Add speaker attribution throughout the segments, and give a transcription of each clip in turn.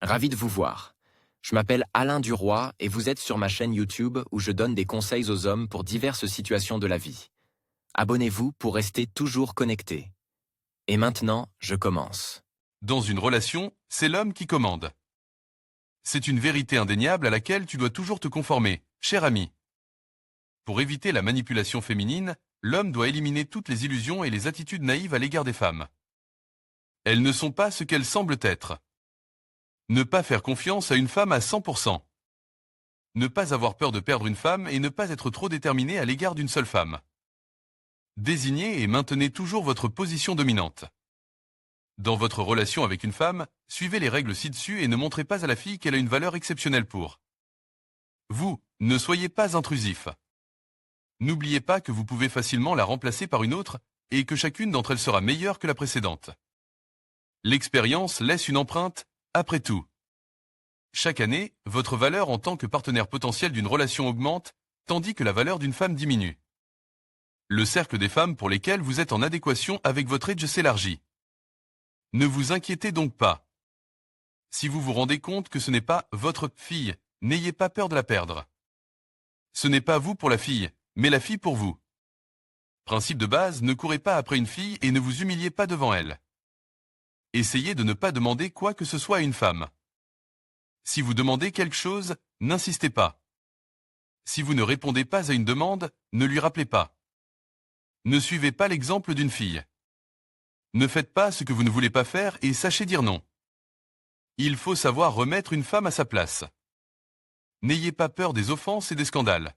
Speaker 1: Ravi de vous voir. Je m'appelle Alain Duroy et vous êtes sur ma chaîne YouTube où je donne des conseils aux hommes pour diverses situations de la vie. Abonnez-vous pour rester toujours connecté. Et maintenant, je commence.
Speaker 2: Dans une relation, c'est l'homme qui commande. C'est une vérité indéniable à laquelle tu dois toujours te conformer, cher ami. Pour éviter la manipulation féminine, l'homme doit éliminer toutes les illusions et les attitudes naïves à l'égard des femmes. Elles ne sont pas ce qu'elles semblent être. Ne pas faire confiance à une femme à 100%. Ne pas avoir peur de perdre une femme et ne pas être trop déterminé à l'égard d'une seule femme. Désignez et maintenez toujours votre position dominante. Dans votre relation avec une femme, suivez les règles ci-dessus et ne montrez pas à la fille qu'elle a une valeur exceptionnelle pour vous. Ne soyez pas intrusif. N'oubliez pas que vous pouvez facilement la remplacer par une autre et que chacune d'entre elles sera meilleure que la précédente. L'expérience laisse une empreinte, après tout. Chaque année, votre valeur en tant que partenaire potentiel d'une relation augmente, tandis que la valeur d'une femme diminue. Le cercle des femmes pour lesquelles vous êtes en adéquation avec votre edge s'élargit. Ne vous inquiétez donc pas. Si vous vous rendez compte que ce n'est pas votre fille, n'ayez pas peur de la perdre. Ce n'est pas vous pour la fille, mais la fille pour vous. Principe de base, ne courez pas après une fille et ne vous humiliez pas devant elle. Essayez de ne pas demander quoi que ce soit à une femme. Si vous demandez quelque chose, n'insistez pas. Si vous ne répondez pas à une demande, ne lui rappelez pas. Ne suivez pas l'exemple d'une fille. Ne faites pas ce que vous ne voulez pas faire et sachez dire non. Il faut savoir remettre une femme à sa place. N'ayez pas peur des offenses et des scandales.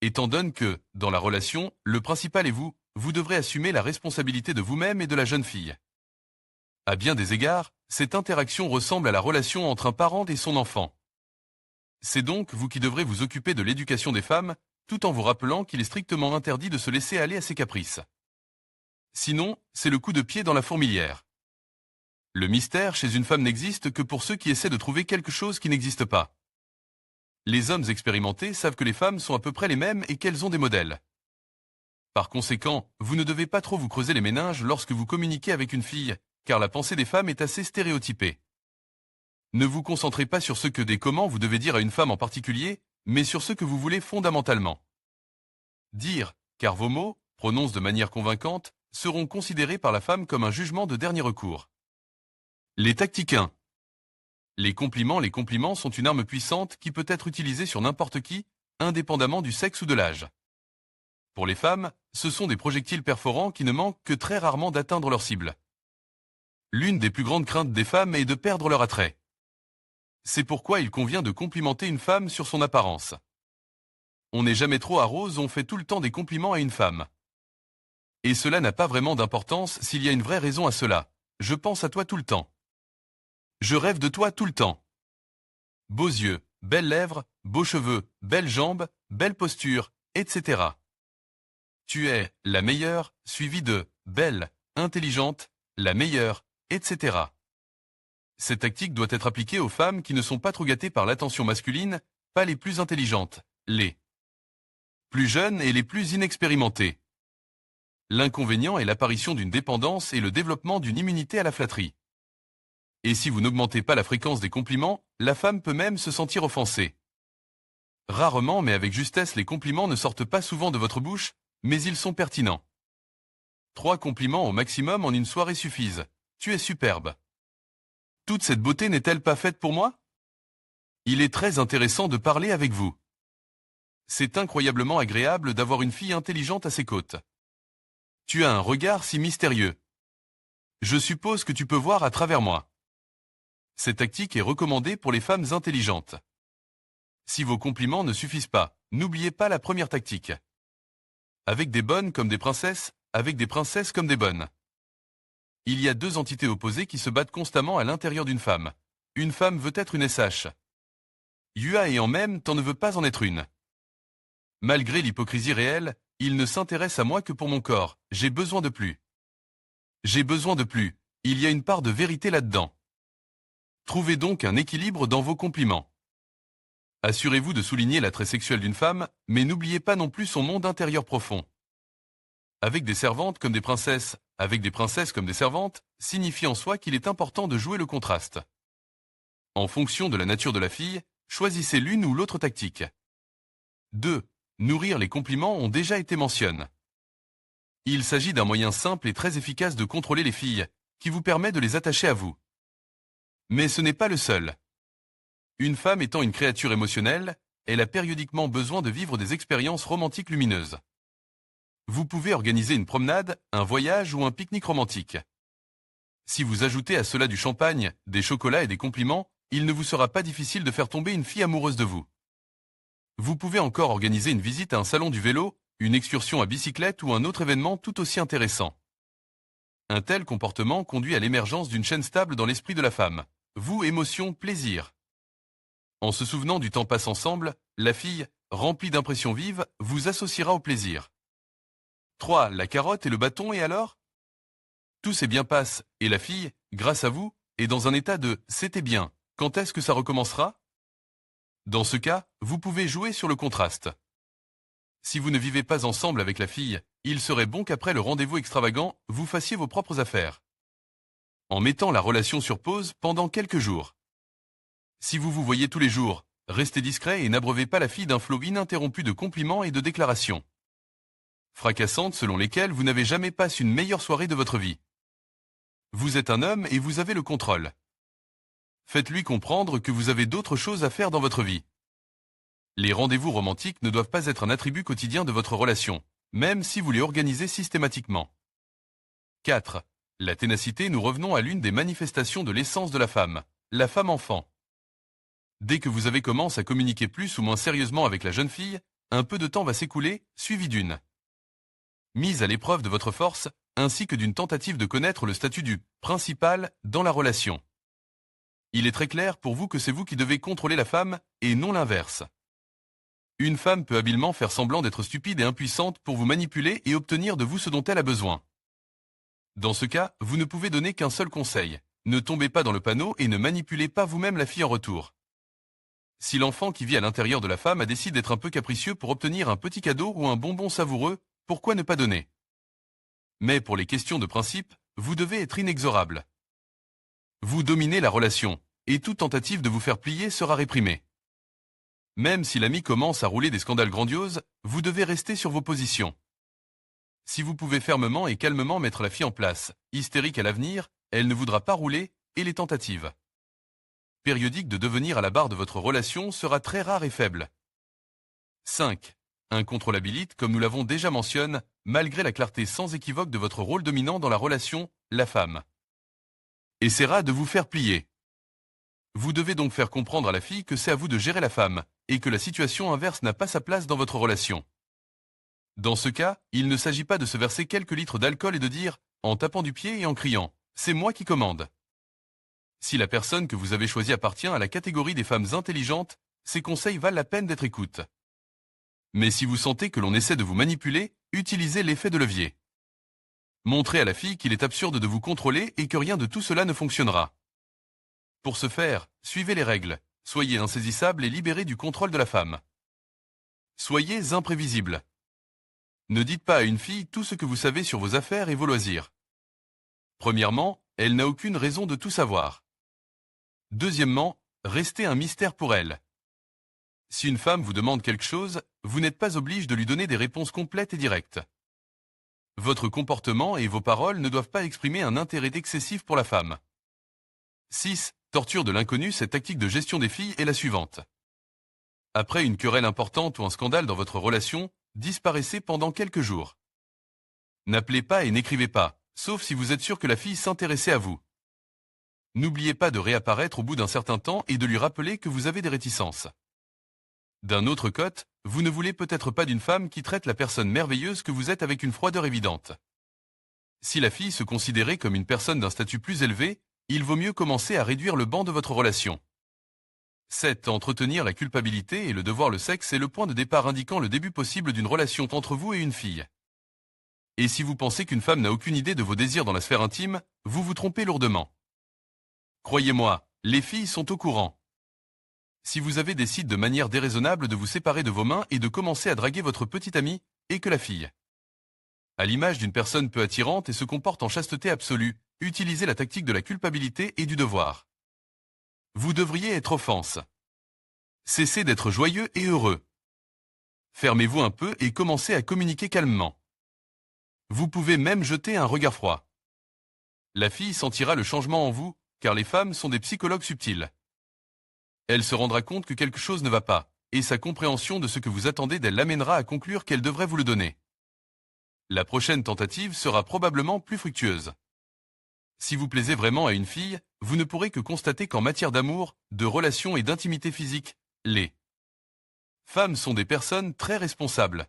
Speaker 2: Étant donné que, dans la relation, le principal est vous, vous devrez assumer la responsabilité de vous-même et de la jeune fille. À bien des égards, cette interaction ressemble à la relation entre un parent et son enfant. C'est donc vous qui devrez vous occuper de l'éducation des femmes, tout en vous rappelant qu'il est strictement interdit de se laisser aller à ses caprices. Sinon, c'est le coup de pied dans la fourmilière. Le mystère chez une femme n'existe que pour ceux qui essaient de trouver quelque chose qui n'existe pas. Les hommes expérimentés savent que les femmes sont à peu près les mêmes et qu'elles ont des modèles. Par conséquent, vous ne devez pas trop vous creuser les méninges lorsque vous communiquez avec une fille, car la pensée des femmes est assez stéréotypée. Ne vous concentrez pas sur ce que des comment vous devez dire à une femme en particulier, mais sur ce que vous voulez fondamentalement dire, car vos mots, prononcés de manière convaincante, seront considérés par la femme comme un jugement de dernier recours. Les tactiques 1. Les compliments sont une arme puissante qui peut être utilisée sur n'importe qui, indépendamment du sexe ou de l'âge. Pour les femmes, ce sont des projectiles perforants qui ne manquent que très rarement d'atteindre leur cible. L'une des plus grandes craintes des femmes est de perdre leur attrait. C'est pourquoi il convient de complimenter une femme sur son apparence. On n'est jamais trop à rose, on fait tout le temps des compliments à une femme. Et cela n'a pas vraiment d'importance s'il y a une vraie raison à cela. Je pense à toi tout le temps. Je rêve de toi tout le temps. Beaux yeux, belles lèvres, beaux cheveux, belles jambes, belle posture, etc. Tu es la meilleure, suivi de belle, intelligente, la meilleure, etc. Cette tactique doit être appliquée aux femmes qui ne sont pas trop gâtées par l'attention masculine, pas les plus intelligentes, les plus jeunes et les plus inexpérimentées. L'inconvénient est l'apparition d'une dépendance et le développement d'une immunité à la flatterie. Et si vous n'augmentez pas la fréquence des compliments, la femme peut même se sentir offensée. Rarement mais avec justesse, les compliments ne sortent pas souvent de votre bouche, mais ils sont pertinents. 3 compliments au maximum en une soirée suffisent. Tu es superbe. Toute cette beauté n'est-elle pas faite pour moi? Il est très intéressant de parler avec vous. C'est incroyablement agréable d'avoir une fille intelligente à ses côtes. Tu as un regard si mystérieux. Je suppose que tu peux voir à travers moi. Cette tactique est recommandée pour les femmes intelligentes. Si vos compliments ne suffisent pas, n'oubliez pas la première tactique. Avec des bonnes comme des princesses, avec des princesses comme des bonnes. Il y a 2 entités opposées qui se battent constamment à l'intérieur d'une femme. Une femme veut être une SH. Yua et en même temps ne veut pas en être une. Malgré l'hypocrisie réelle, il ne s'intéresse à moi que pour mon corps. J'ai besoin de plus. J'ai besoin de plus. Il y a une part de vérité là-dedans. Trouvez donc un équilibre dans vos compliments. Assurez-vous de souligner l'attrait sexuel d'une femme, mais n'oubliez pas non plus son monde intérieur profond. Avec des servantes comme des princesses, avec des princesses comme des servantes, signifie en soi qu'il est important de jouer le contraste. En fonction de la nature de la fille, choisissez l'une ou l'autre tactique. 2. Nourrir les compliments ont déjà été mentionnés. Il s'agit d'un moyen simple et très efficace de contrôler les filles, qui vous permet de les attacher à vous. Mais ce n'est pas le seul. Une femme étant une créature émotionnelle, elle a périodiquement besoin de vivre des expériences romantiques lumineuses. Vous pouvez organiser une promenade, un voyage ou un pique-nique romantique. Si vous ajoutez à cela du champagne, des chocolats et des compliments, il ne vous sera pas difficile de faire tomber une fille amoureuse de vous. Vous pouvez encore organiser une visite à un salon du vélo, une excursion à bicyclette ou un autre événement tout aussi intéressant. Un tel comportement conduit à l'émergence d'une chaîne stable dans l'esprit de la femme. Vous, émotion, plaisir. En se souvenant du temps passé ensemble, la fille, remplie d'impressions vives, vous associera au plaisir. 3. La carotte et le bâton et alors ? Tout s'est bien passé, et la fille, grâce à vous, est dans un état de « c'était bien, quand est-ce que ça recommencera ?» Dans ce cas, vous pouvez jouer sur le contraste. Si vous ne vivez pas ensemble avec la fille, il serait bon qu'après le rendez-vous extravagant, vous fassiez vos propres affaires. En mettant la relation sur pause pendant quelques jours. Si vous vous voyez tous les jours, restez discret et n'abreuvez pas la fille d'un flot ininterrompu de compliments et de déclarations fracassantes selon lesquelles vous n'avez jamais passé une meilleure soirée de votre vie. Vous êtes un homme et vous avez le contrôle. Faites-lui comprendre que vous avez d'autres choses à faire dans votre vie. Les rendez-vous romantiques ne doivent pas être un attribut quotidien de votre relation, même si vous les organisez systématiquement. 4. La ténacité. Nous revenons à l'une des manifestations de l'essence de la femme enfant. Dès que vous avez commencé à communiquer plus ou moins sérieusement avec la jeune fille, un peu de temps va s'écouler, suivi d'une mise à l'épreuve de votre force, ainsi que d'une tentative de connaître le statut du principal dans la relation. Il est très clair pour vous que c'est vous qui devez contrôler la femme, et non l'inverse. Une femme peut habilement faire semblant d'être stupide et impuissante pour vous manipuler et obtenir de vous ce dont elle a besoin. Dans ce cas, vous ne pouvez donner qu'un seul conseil. Ne tombez pas dans le panneau et ne manipulez pas vous-même la fille en retour. Si l'enfant qui vit à l'intérieur de la femme a décidé d'être un peu capricieux pour obtenir un petit cadeau ou un bonbon savoureux, pourquoi ne pas donner ? Mais pour les questions de principe, vous devez être inexorable. Vous dominez la relation, et toute tentative de vous faire plier sera réprimée. Même si l'ami commence à rouler des scandales grandioses, vous devez rester sur vos positions. Si vous pouvez fermement et calmement mettre la fille en place, hystérique à l'avenir, elle ne voudra pas rouler, et les tentatives périodiques de devenir à la barre de votre relation sera très rare et faible. 5. Incontrôlabilité. Comme nous l'avons déjà mentionné, malgré la clarté sans équivoque de votre rôle dominant dans la relation, la femme essaiera de vous faire plier. Vous devez donc faire comprendre à la fille que c'est à vous de gérer la femme, et que la situation inverse n'a pas sa place dans votre relation. Dans ce cas, il ne s'agit pas de se verser quelques litres d'alcool et de dire, en tapant du pied et en criant, « c'est moi qui commande ». Si la personne que vous avez choisie appartient à la catégorie des femmes intelligentes, ces conseils valent la peine d'être écoutés. Mais si vous sentez que l'on essaie de vous manipuler, utilisez l'effet de levier. Montrez à la fille qu'il est absurde de vous contrôler et que rien de tout cela ne fonctionnera. Pour ce faire, suivez les règles, soyez insaisissable et libéré du contrôle de la femme. Soyez imprévisible. Ne dites pas à une fille tout ce que vous savez sur vos affaires et vos loisirs. Premièrement, elle n'a aucune raison de tout savoir. Deuxièmement, restez un mystère pour elle. Si une femme vous demande quelque chose, vous n'êtes pas obligé de lui donner des réponses complètes et directes. Votre comportement et vos paroles ne doivent pas exprimer un intérêt excessif pour la femme. 6. Torture de l'inconnu. Cette tactique de gestion des filles est la suivante. Après une querelle importante ou un scandale dans votre relation, disparaissez pendant quelques jours. N'appelez pas et n'écrivez pas, sauf si vous êtes sûr que la fille s'intéressait à vous. N'oubliez pas de réapparaître au bout d'un certain temps et de lui rappeler que vous avez des réticences. D'un autre côté, vous ne voulez peut-être pas d'une femme qui traite la personne merveilleuse que vous êtes avec une froideur évidente. Si la fille se considérait comme une personne d'un statut plus élevé, il vaut mieux commencer à réduire le banc de votre relation. 7. Entretenir la culpabilité et le devoir. Le sexe est le point de départ indiquant le début possible d'une relation entre vous et une fille. Et si vous pensez qu'une femme n'a aucune idée de vos désirs dans la sphère intime, vous vous trompez lourdement. Croyez-moi, les filles sont au courant. Si vous avez décidé de manière déraisonnable de vous séparer de vos mains et de commencer à draguer votre petite amie, et que la fille, à l'image d'une personne peu attirante et se comporte en chasteté absolue, utilisez la tactique de la culpabilité et du devoir. Vous devriez être offense. Cessez d'être joyeux et heureux. Fermez-vous un peu et commencez à communiquer calmement. Vous pouvez même jeter un regard froid. La fille sentira le changement en vous, car les femmes sont des psychologues subtils. Elle se rendra compte que quelque chose ne va pas, et sa compréhension de ce que vous attendez d'elle l'amènera à conclure qu'elle devrait vous le donner. La prochaine tentative sera probablement plus fructueuse. Si vous plaisez vraiment à une fille, vous ne pourrez que constater qu'en matière d'amour, de relations et d'intimité physique, les femmes sont des personnes très responsables.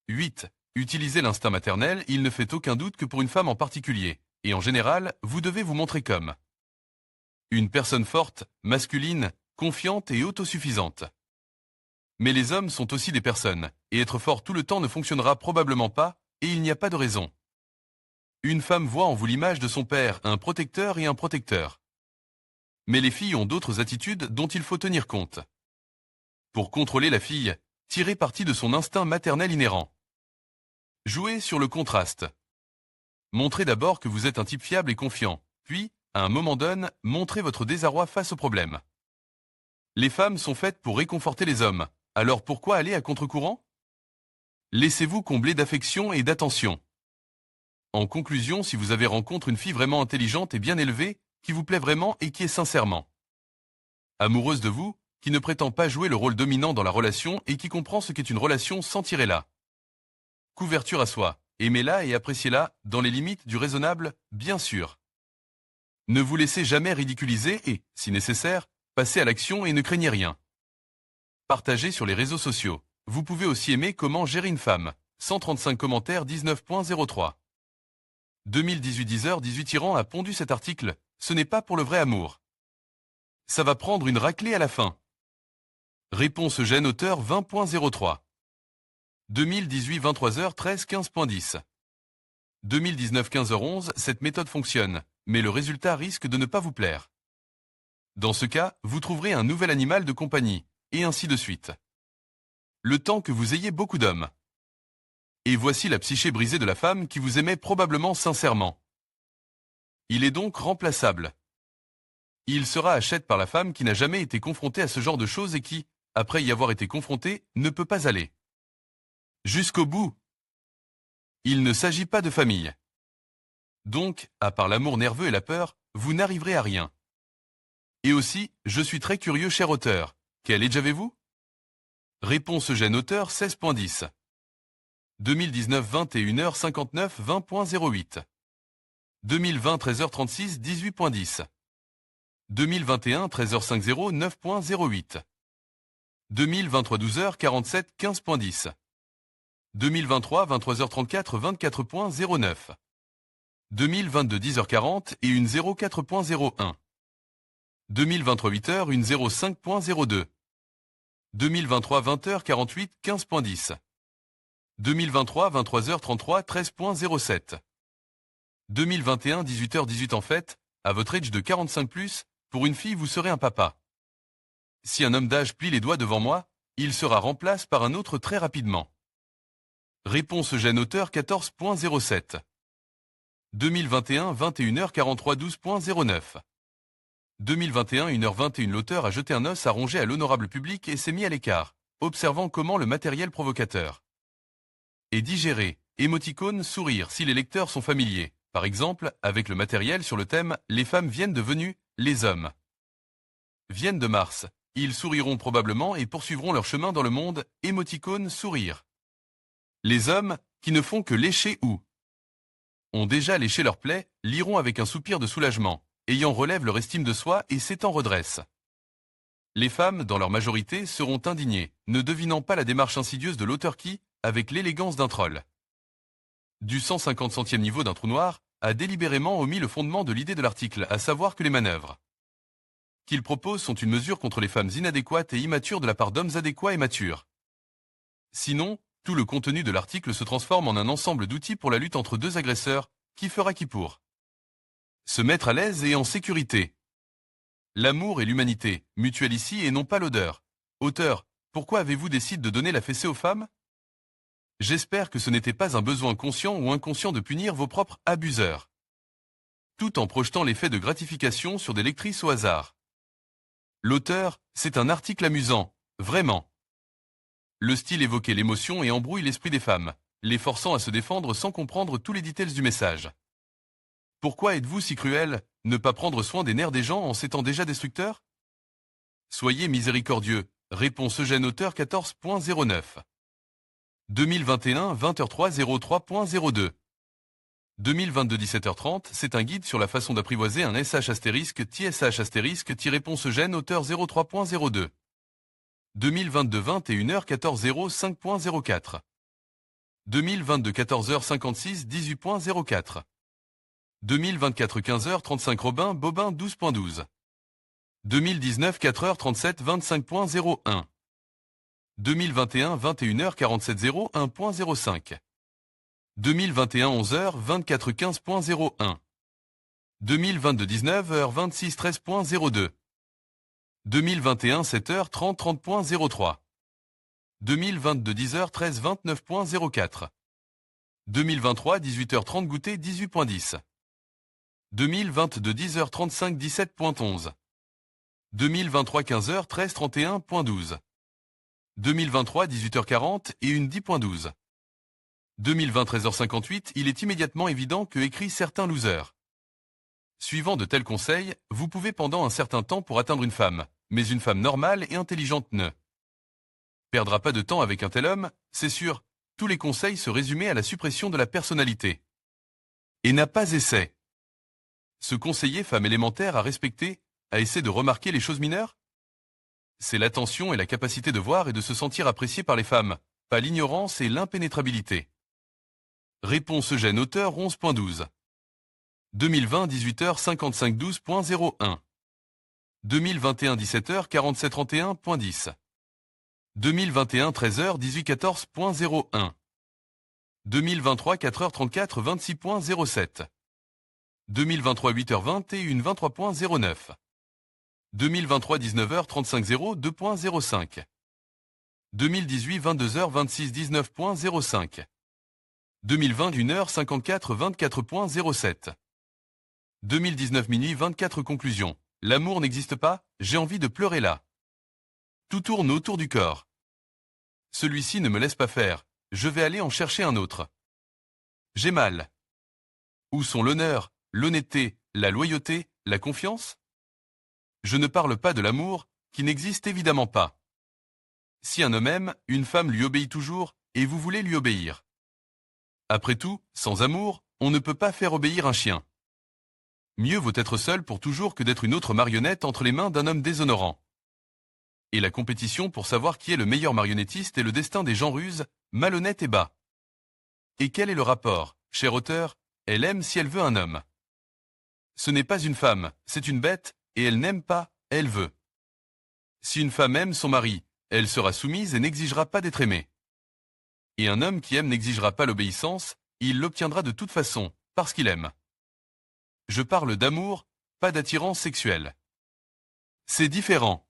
Speaker 2: 8. Utilisez l'instinct maternel, il ne fait aucun doute que pour une femme en particulier, et en général, vous devez vous montrer comme une personne forte, masculine, confiante et autosuffisante. Mais les hommes sont aussi des personnes, et être fort tout le temps ne fonctionnera probablement pas, et il n'y a pas de raison. Une femme voit en vous l'image de son père, un protecteur et un protecteur. Mais les filles ont d'autres attitudes dont il faut tenir compte. Pour contrôler la fille, tirez parti de son instinct maternel inhérent. Jouez sur le contraste. Montrez d'abord que vous êtes un type fiable et confiant, puis, à un moment donné, montrez votre désarroi face au problème. Les femmes sont faites pour réconforter les hommes, alors pourquoi aller à contre-courant? Laissez-vous combler d'affection et d'attention. En conclusion, si vous avez rencontré une fille vraiment intelligente et bien élevée, qui vous plaît vraiment et qui est sincèrement amoureuse de vous, qui ne prétend pas jouer le rôle dominant dans la relation et qui comprend ce qu'est une relation sans tirer là. Couverture à soi, aimez-la et appréciez-la, dans les limites du raisonnable, bien sûr. Ne vous laissez jamais ridiculiser et, si nécessaire, passez à l'action et ne craignez rien. Partagez sur les réseaux sociaux. Vous pouvez aussi aimer Comment gérer une femme. 135 commentaires 19.03. 2018 10h18 Iran a pondu cet article. Ce n'est pas pour le vrai amour. Ça va prendre une raclée à la fin. Réponse Gêne auteur 20.03. 2018 23h13 15.10. 2019 15h11 Cette méthode fonctionne, mais le résultat risque de ne pas vous plaire. Dans ce cas, vous trouverez un nouvel animal de compagnie, et ainsi de suite. Le temps que vous ayez beaucoup d'hommes. Et voici la psyché brisée de la femme qui vous aimait probablement sincèrement. Il est donc remplaçable. Il sera achète par la femme qui n'a jamais été confrontée à ce genre de choses et qui, après y avoir été confrontée, ne peut pas aller jusqu'au bout. Il ne s'agit pas de famille. Donc, à part l'amour nerveux et la peur, vous n'arriverez à rien. Et aussi, je suis très curieux, cher auteur. Quel âge avez-vous? Réponse Gêne auteur 16.10. 2019 21h59 20.08. 2020 13h36 18.10. 2021 13h50 9.08. 2023 12h47 15.10. 2023 23h34 24.09. 2022 10h40 et une 04.01. 2023 8h une 05.02. 2023 20h48 15.10. 2023 23h33 13.07. 2021 18h18 En fait, à votre âge de 45+, pour une fille vous serez un papa. Si un homme d'âge plie les doigts devant moi, il sera remplacé par un autre très rapidement. Réponse Gêne auteur 14.07. 2021 21h43 12.09. 2021 1h21 L'auteur a jeté un os à ronger à l'honorable public et s'est mis à l'écart, observant comment le matériel provocateur est digéré. Émoticône sourire si les lecteurs sont familiers, par exemple, avec le matériel sur le thème « Les femmes viennent de Vénus, les hommes viennent de Mars ». Ils souriront probablement et poursuivront leur chemin dans le monde. Émoticône sourire. Les hommes, qui ne font que lécher ou ont déjà léché leur plaie, liront avec un soupir de soulagement, ayant relève leur estime de soi et s'étant redresse. Les femmes, dans leur majorité, seront indignées, ne devinant pas la démarche insidieuse de l'auteur qui, avec l'élégance d'un troll, du 150 centième niveau d'un trou noir, a délibérément omis le fondement de l'idée de l'article, à savoir que les manœuvres qu'il propose sont une mesure contre les femmes inadéquates et immatures de la part d'hommes adéquats et matures. Sinon, tout le contenu de l'article se transforme en un ensemble d'outils pour la lutte entre deux agresseurs, qui fera qui pour se mettre à l'aise et en sécurité. L'amour et l'humanité, mutuelle ici et non pas l'odeur. Auteur, pourquoi avez-vous décidé de donner la fessée aux femmes? J'espère que ce n'était pas un besoin conscient ou inconscient de punir vos propres abuseurs, tout en projetant l'effet de gratification sur des lectrices au hasard. L'auteur, c'est un article amusant, vraiment. Le style évoquait l'émotion et embrouille l'esprit des femmes, les forçant à se défendre sans comprendre tous les détails du message. Pourquoi êtes-vous si cruel, ne pas prendre soin des nerfs des gens en s'étant déjà destructeur? Soyez miséricordieux, réponse Eugène auteur 14.09. 2021 20h03 03.02. 2022 17h30, c'est un guide sur la façon d'apprivoiser un SH astérisque TSH astérisque réponse Eugène auteur 03.02. 2022 21h14 05.04. 2022 14h56 18.04. 2024 15h35 Robin Bobin 12.12. 2019 4h37 25.01. 2021 21h47 01.05. 2021 11h 24 15.01. 2022 19h 26 13.02. 2021 7h 30 30.03. 2022 10h 13 29.04. 2023 18h30 goûter 18.10. 2022 10h35 17.11. 2023 15h 13 31.12. 2023 18h40 et une 10.12. 2020 13h58, il est immédiatement évident que écrit certains losers. Suivant de tels conseils, vous pouvez pendant un certain temps pour atteindre une femme, mais une femme normale et intelligente ne perdra pas de temps avec un tel homme, c'est sûr, tous les conseils se résumaient à la suppression de la personnalité. Et n'a pas essai. Se conseiller femme élémentaire à respecter, à essayer de remarquer les choses mineures? C'est l'attention et la capacité de voir et de se sentir apprécié par les femmes, pas l'ignorance et l'impénétrabilité. Réponse Eugène auteur 11.12. 2020 18h55 12.01. 2021 17h47 31.10. 2021 13h 18 14.01. 2023 4h34 26.07. 2023 8h20 et une 23.09. 2023 19h 35 02.05. 2018 22h 26 19.05. 2020 1h 54 24.07. 2019 minuit 24 conclusion. L'amour n'existe pas, j'ai envie de pleurer là. Tout tourne autour du corps. Celui-ci ne me laisse pas faire, je vais aller en chercher un autre. J'ai mal. Où sont l'honneur, l'honnêteté, la loyauté, la confiance? Je ne parle pas de l'amour, qui n'existe évidemment pas. Si un homme aime, une femme lui obéit toujours, et vous voulez lui obéir. Après tout, sans amour, on ne peut pas faire obéir un chien. Mieux vaut être seul pour toujours que d'être une autre marionnette entre les mains d'un homme déshonorant. Et la compétition pour savoir qui est le meilleur marionnettiste est le destin des gens ruses, malhonnêtes et bas. Et quel est le rapport, cher auteur? Elle aime si elle veut un homme. Ce n'est pas une femme, c'est une bête, et elle n'aime pas, elle veut. Si une femme aime son mari, elle sera soumise et n'exigera pas d'être aimée. Et un homme qui aime n'exigera pas l'obéissance, il l'obtiendra de toute façon, parce qu'il aime. Je parle d'amour, pas d'attirance sexuelle. C'est différent.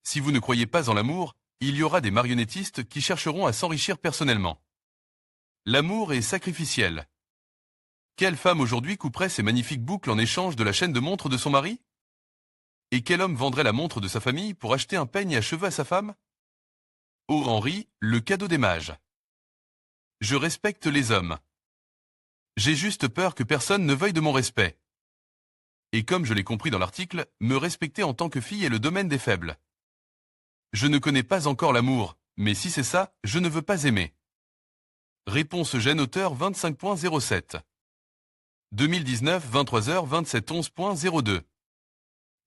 Speaker 2: Si vous ne croyez pas en l'amour, il y aura des marionnettistes qui chercheront à s'enrichir personnellement. L'amour est sacrificiel. Quelle femme aujourd'hui couperait ses magnifiques boucles en échange de la chaîne de montre de son mari? Et quel homme vendrait la montre de sa famille pour acheter un peigne à cheveux à sa femme? Ô Henri, le cadeau des mages. Je respecte les hommes. J'ai juste peur que personne ne veuille de mon respect. Et comme je l'ai compris dans l'article, me respecter en tant que fille est le domaine des faibles. Je ne connais pas encore l'amour, mais si c'est ça, je ne veux pas aimer. Réponse Eugène auteur 25.07. 2019 23h 27 11.02.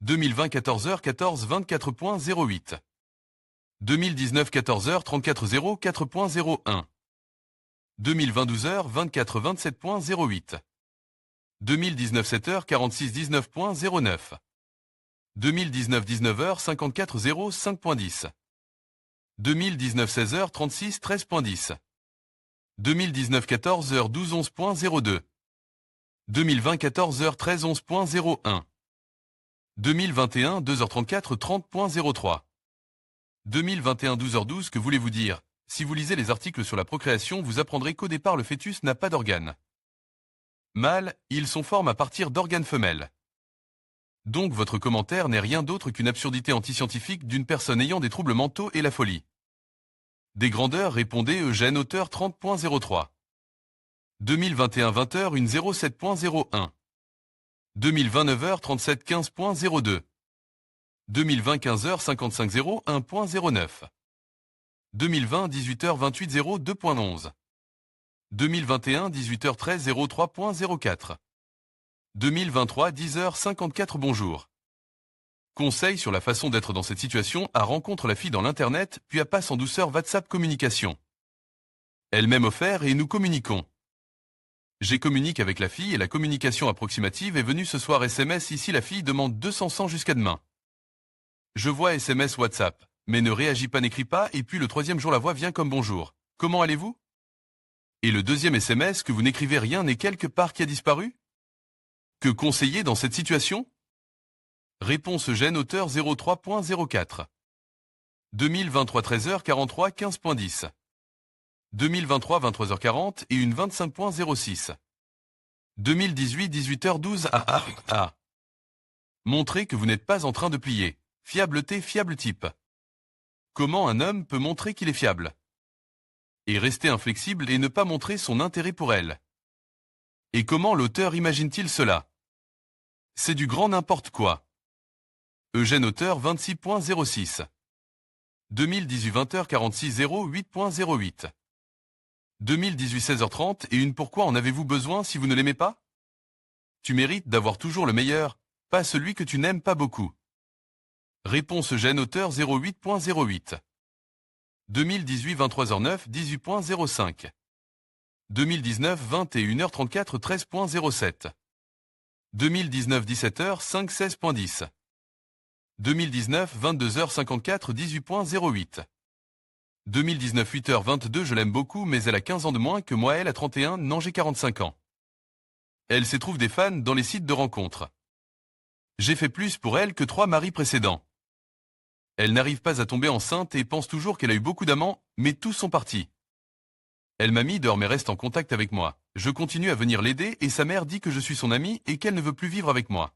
Speaker 2: 2020 14h 14 24.08. 2019 14h 34 04.01. 2020 12h 24 27.08. 2019 7h 46 19.09. 2019 19h 54 05.10. 2019 16h 36 13.10. 2019 14h 12 11.02. 2020 14h 13 11.01. 2021 2h34 30.03. 2021 12h12 Que voulez-vous dire? Si vous lisez les articles sur la procréation, vous apprendrez qu'au départ le fœtus n'a pas d'organes mâles, ils sont formes à partir d'organes femelles. Donc votre commentaire n'est rien d'autre qu'une absurdité antiscientifique d'une personne ayant des troubles mentaux et la folie. Des grandeurs, répondez Eugène, auteur 30.03. 2021 20h une 07.01. 2020 9h 37 15.02. 2020 15h 55 01.09. 2020 18h 28 02.11. 2021 18h 13 03.04. 2023 10h 54. Bonjour. Conseil sur la façon d'être dans cette situation à rencontre la fille dans l'internet, puis à passe en douceur WhatsApp communication. Elle m'aime offert et nous communiquons. J'ai communiqué avec la fille et la communication approximative est venue ce soir SMS. Ici la fille demande 200 jusqu'à demain. Je vois SMS WhatsApp, mais ne réagit pas, n'écrit pas, et puis le troisième jour la voix vient comme bonjour. Comment allez-vous? Et le deuxième SMS que vous n'écrivez rien n'est quelque part qui a disparu? Que conseiller dans cette situation? Réponse Eugène, auteur 03.04. 2023 13h43 15.10. 2023 23h40 et une 25.06. 2018 18h12 à. Montrez que vous n'êtes pas en train de plier. Fiableté, fiable type. Comment un homme peut montrer qu'il est fiable? Et rester inflexible et ne pas montrer son intérêt pour elle. Et comment l'auteur imagine-t-il cela? C'est du grand n'importe quoi. Eugène, auteur 26.06. 2018 20h46 08.08. 2018 16h30 et une. Pourquoi en avez-vous besoin si vous ne l'aimez pas? Tu mérites d'avoir toujours le meilleur, pas celui que tu n'aimes pas beaucoup. Réponse Eugène, auteur 08.08. 2018 23h09 18.05. 2019 21h34 13.07. 2019 17h 5 16.10. 2019 22h54 18.08. 2019 8h22. Je l'aime beaucoup mais elle a 15 ans de moins que moi. Elle a 31, non j'ai 45 ans. Elle se trouve des fans dans les sites de rencontres. J'ai fait plus pour elle que 3 maris précédents. Elle n'arrive pas à tomber enceinte et pense toujours qu'elle a eu beaucoup d'amants, mais tous sont partis. Elle m'a mis dehors mais reste en contact avec moi. Je continue à venir l'aider et sa mère dit que je suis son amie et qu'elle ne veut plus vivre avec moi.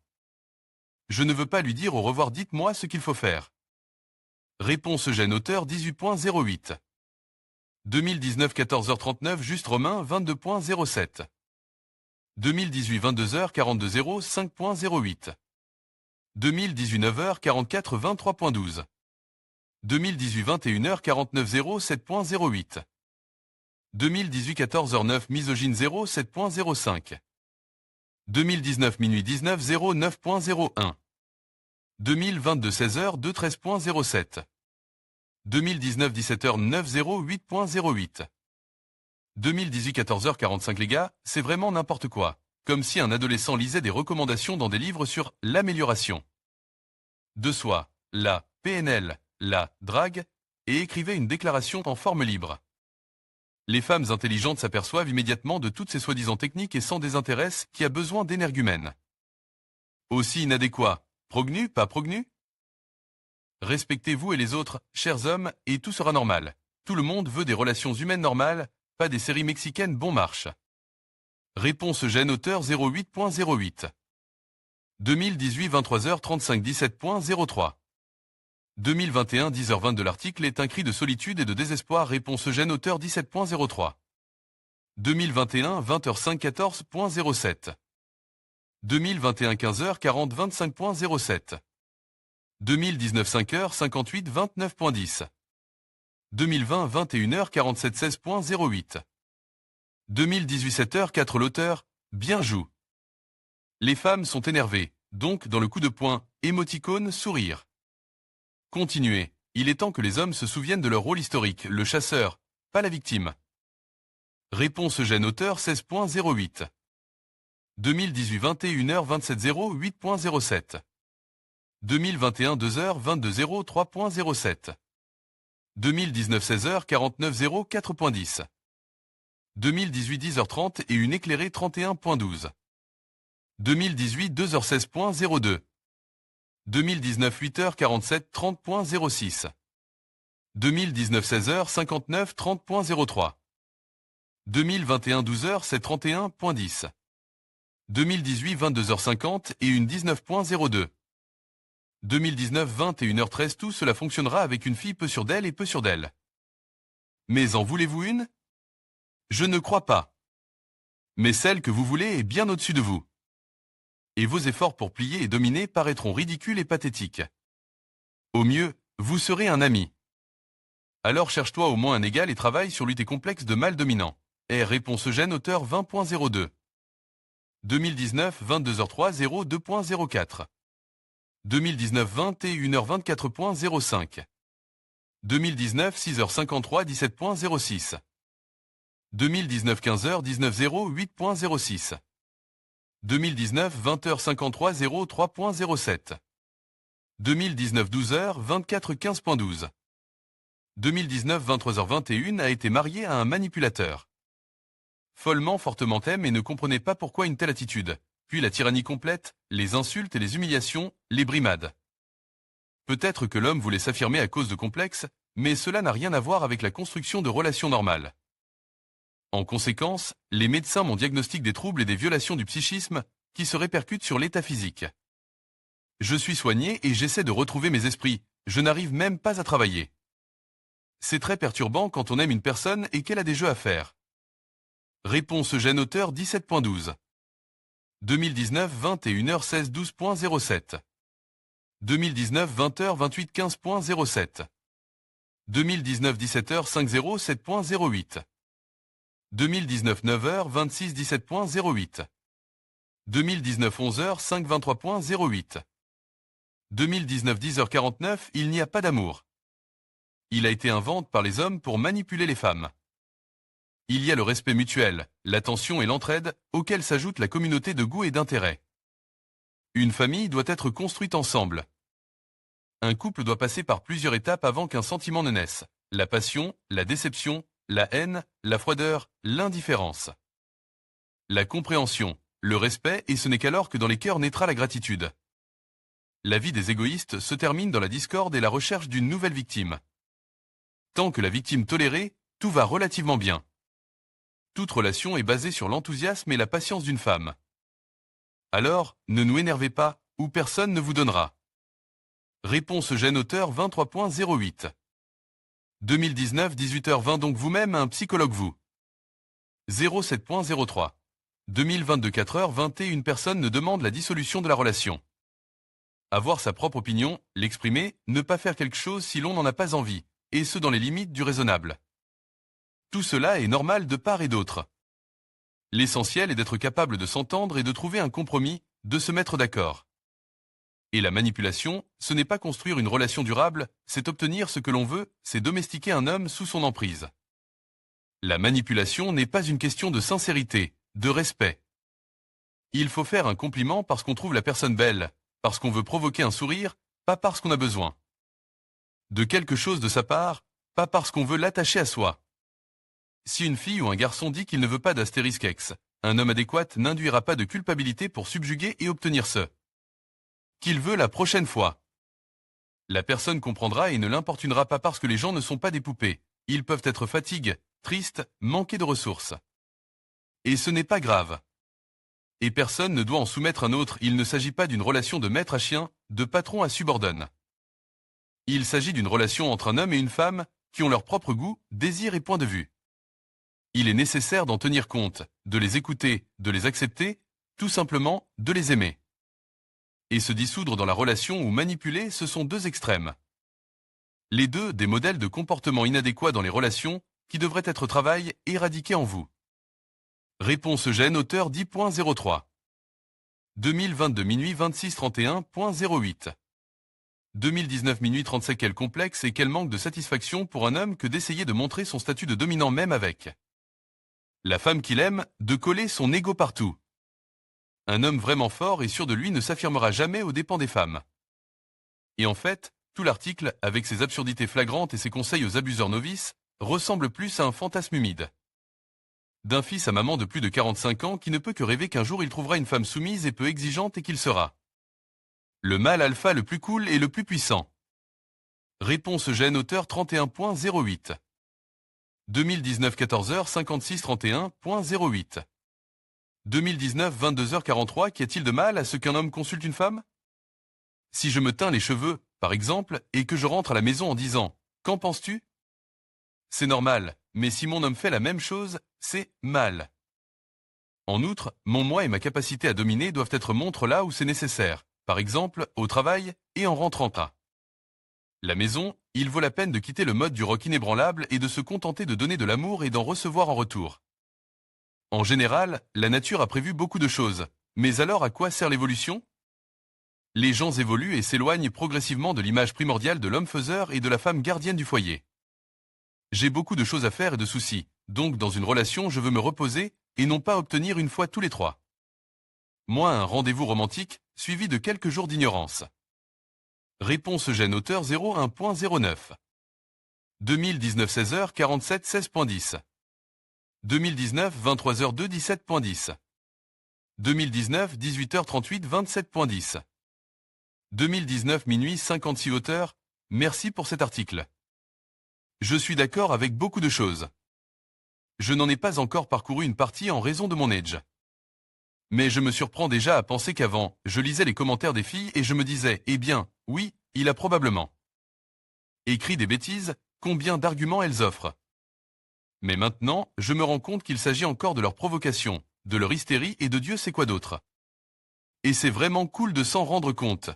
Speaker 2: Je ne veux pas lui dire au revoir, dites-moi ce qu'il faut faire. Réponse Eugène, auteur 18.08. 2019 14h39 juste Romain 22.07. 2018 22h42 05.08. 2018 9h44 23.12. 2018 21h49 07.08. 2018 14h09 misogyne 07.05. 2019 minuit 19 09.01. 2022 16h 2 13.07. 2019 17h 9 08.08. 2018 14h45. Les gars, c'est vraiment n'importe quoi. Comme si un adolescent lisait des recommandations dans des livres sur l'amélioration de soi, la PNL, la drague, et écrivait une déclaration en forme libre. Les femmes intelligentes s'aperçoivent immédiatement de toutes ces soi-disant techniques et s'en désintéressent. Qui a besoin d'énergumènes? Aussi inadéquat, prognu, pas prognu? Respectez-vous et les autres, chers hommes, et tout sera normal. Tout le monde veut des relations humaines normales, pas des séries mexicaines bon marche. Réponse Eugène, auteur 08.08. 2018 23h35 17.03. 2021 10h22. L'article est un cri de solitude et de désespoir. Réponse Eugène, auteur 17.03. 2021 20h05 14.07. 2021 15h40 25.07. 2019 5h 58 29.10. 2020 21h47 16.08. 2018 7h04. L'auteur, bien joue. Les femmes sont énervées, donc dans le coup de poing, émoticône, sourire. Continuez, il est temps que les hommes se souviennent de leur rôle historique, le chasseur, pas la victime. Réponse Eugène, auteur 16.08. 2018 21h27 08.07. 2021 2h22 03.07. 2019 16h49 04.10. 2018 10h30 et une éclairée 31.12. 2018 2h16.02. 2019 8h47 30.06. 2019 16h59 30.03. 2021 12h c'est 31.10. 2018 22h50 et une 19.02. 2019 21h13 tout cela fonctionnera avec une fille peu sûre d'elle et peu sûre d'elle. Mais en voulez-vous une? Je ne crois pas. Mais celle que vous voulez est bien au-dessus de vous. Et vos efforts pour plier et dominer paraîtront ridicules et pathétiques. Au mieux, vous serez un ami. Alors cherche-toi au moins un égal et travaille sur lui tes complexes de mâle dominant. Réponse Eugène, auteur 20.02. 2019 22h03 02.04. 2019 21h24.05. 2019 6h53 17.06. 2019 15h 19 08.06. 2019 20h53 03.07. 2019 12h 24 15.12. 2019 23h21 a été marié à un manipulateur. Follement fortement aime et ne comprenait pas pourquoi une telle attitude, puis la tyrannie complète, les insultes et les humiliations, les brimades. Peut-être que l'homme voulait s'affirmer à cause de complexes, mais cela n'a rien à voir avec la construction de relations normales. En conséquence, les médecins m'ont diagnostiqué des troubles et des violations du psychisme qui se répercutent sur l'état physique. Je suis soigné et j'essaie de retrouver mes esprits, je n'arrive même pas à travailler. C'est très perturbant quand on aime une personne et qu'elle a des jeux à faire. Réponse Eugène, auteur 17.12. 2019 21h16 12.07. 2019 20h 28 15.07. 2019 17h 50 7.08. 2019 9h 26 17.08. 2019 11h 5 23.08. 2019 10h49 il n'y a pas d'amour. Il a été inventé par les hommes pour manipuler les femmes. Il y a le respect mutuel, l'attention et l'entraide, auxquels s'ajoute la communauté de goût et d'intérêt. Une famille doit être construite ensemble. Un couple doit passer par plusieurs étapes avant qu'un sentiment ne naisse. La passion, la déception, la haine, la froideur, l'indifférence. La compréhension, le respect et ce n'est qu'alors que dans les cœurs naîtra la gratitude. La vie des égoïstes se termine dans la discorde et la recherche d'une nouvelle victime. Tant que la victime tolérée, tout va relativement bien. Toute relation est basée sur l'enthousiasme et la patience d'une femme. Alors, ne nous énervez pas, ou personne ne vous donnera. Réponse Eugène, auteur 23.08. 2019 18h20 donc vous-même un psychologue vous. 07.03. 2022 4h20 une personne ne demande la dissolution de la relation. Avoir sa propre opinion, l'exprimer, ne pas faire quelque chose si l'on n'en a pas envie, et ce dans les limites du raisonnable. Tout cela est normal de part et d'autre. L'essentiel est d'être capable de s'entendre et de trouver un compromis, de se mettre d'accord. Et la manipulation, ce n'est pas construire une relation durable, c'est obtenir ce que l'on veut, c'est domestiquer un homme sous son emprise. La manipulation n'est pas une question de sincérité, de respect. Il faut faire un compliment parce qu'on trouve la personne belle, parce qu'on veut provoquer un sourire, pas parce qu'on a besoin de quelque chose de sa part, pas parce qu'on veut l'attacher à soi. Si une fille ou un garçon dit qu'il ne veut pas d'astérisque X, un homme adéquat n'induira pas de culpabilité pour subjuguer et obtenir ce qu'il veut la prochaine fois. La personne comprendra et ne l'importunera pas parce que les gens ne sont pas des poupées. Ils peuvent être fatigués, tristes, manquer de ressources. Et ce n'est pas grave. Et personne ne doit en soumettre un autre, il ne s'agit pas d'une relation de maître à chien, de patron à subordonne. Il s'agit d'une relation entre un homme et une femme qui ont leur propre goût, désir et point de vue. Il est nécessaire d'en tenir compte, de les écouter, de les accepter, tout simplement de les aimer. Et se dissoudre dans la relation ou manipuler, ce sont deux extrêmes. Les deux, des modèles de comportement inadéquats dans les relations qui devraient être travaillés et éradiqués en vous. Réponse Eugène, auteur 10.03. 2022 minuit 26 31.08. 2019 minuit 37 quel complexe et quel manque de satisfaction pour un homme que d'essayer de montrer son statut de dominant même avec la femme qu'il aime, de coller son ego partout. Un homme vraiment fort et sûr de lui ne s'affirmera jamais aux dépens des femmes. Et en fait, tout l'article, avec ses absurdités flagrantes et ses conseils aux abuseurs novices, ressemble plus à un fantasme humide. D'un fils à maman de plus de 45 ans qui ne peut que rêver qu'un jour il trouvera une femme soumise et peu exigeante et qu'il sera le mâle alpha le plus cool et le plus puissant. Réponse Eugène, auteur 31.08. 2019 14h 56 31.08. 2019 22h43 qu'y a-t-il de mal à ce qu'un homme consulte une femme? Si je me teins les cheveux, par exemple, et que je rentre à la maison en disant « Qu'en penses-tu » C'est normal, mais si mon homme fait la même chose, c'est mal. En outre, mon moi et ma capacité à dominer doivent être montrés là où c'est nécessaire, par exemple, au travail et en rentrant pas. La maison, il vaut la peine de quitter le mode du roc inébranlable et de se contenter de donner de l'amour et d'en recevoir en retour. En général, la nature a prévu beaucoup de choses, mais alors à quoi sert l'évolution ? Les gens évoluent et s'éloignent progressivement de l'image primordiale de l'homme faiseur et de la femme gardienne du foyer. J'ai beaucoup de choses à faire et de soucis, donc dans une relation je veux me reposer et non pas obtenir une fois tous les 3. Moi un rendez-vous romantique, suivi de quelques jours d'ignorance. Réponse Eugène auteur 01.09. 2019 16h 47 16.10. 2019 23h02 17.10. 2019 18h38 27.10. 2019 minuit 56 auteur, merci pour cet article. Je suis d'accord avec beaucoup de choses. Je n'en ai pas encore parcouru une partie en raison de mon âge. Mais je me surprends déjà à penser qu'avant, je lisais les commentaires des filles et je me disais, eh bien, oui, il a probablement écrit des bêtises, combien d'arguments elles offrent. Mais maintenant, je me rends compte qu'il s'agit encore de leur provocation, de leur hystérie et de Dieu sait quoi d'autre. Et c'est vraiment cool de s'en rendre compte.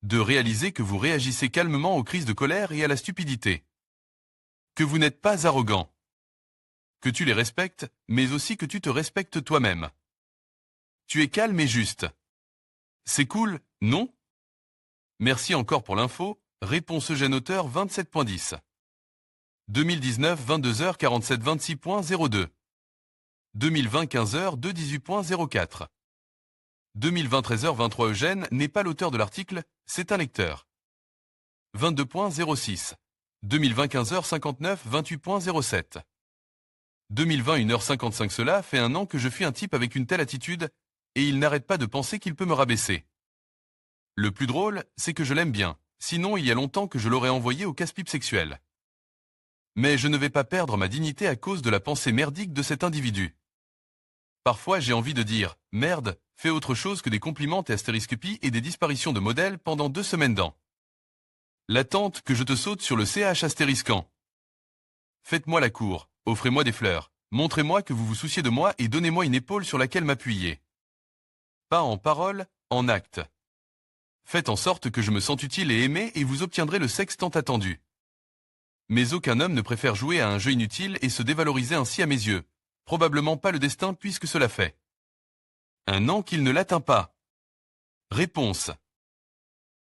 Speaker 2: De réaliser que vous réagissez calmement aux crises de colère et à la stupidité. Que vous n'êtes pas arrogant. Que tu les respectes, mais aussi que tu te respectes toi-même. Tu es calme et juste. C'est cool, non ? Merci encore pour l'info, réponse Eugène auteur 27.10. 2019 22h 47 26.02. 2020 15h 2 18.04. 2020 13h 23 Eugène n'est pas l'auteur de l'article, c'est un lecteur. 22.06. 2020 15h 59 28.07. 2020 1h55 Cela fait un an que je fuis un type avec une telle attitude, et il n'arrête pas de penser qu'il peut me rabaisser. Le plus drôle, c'est que je l'aime bien, sinon il y a longtemps que je l'aurais envoyé au casse-pipe sexuel. Mais je ne vais pas perdre ma dignité à cause de la pensée merdique de cet individu. Parfois j'ai envie de dire, merde, fais autre chose que des compliments et astériscupies et des disparitions de modèles pendant 2 semaines dans l'attente que je te saute sur le CH astérisquant. Faites-moi la cour, offrez-moi des fleurs, montrez-moi que vous vous souciez de moi et donnez-moi une épaule sur laquelle m'appuyer. Pas en parole, en acte. Faites en sorte que je me sente utile et aimé et vous obtiendrez le sexe tant attendu. Mais aucun homme ne préfère jouer à un jeu inutile et se dévaloriser ainsi à mes yeux. Probablement pas le destin puisque cela fait un an qu'il ne l'atteint pas. Réponse.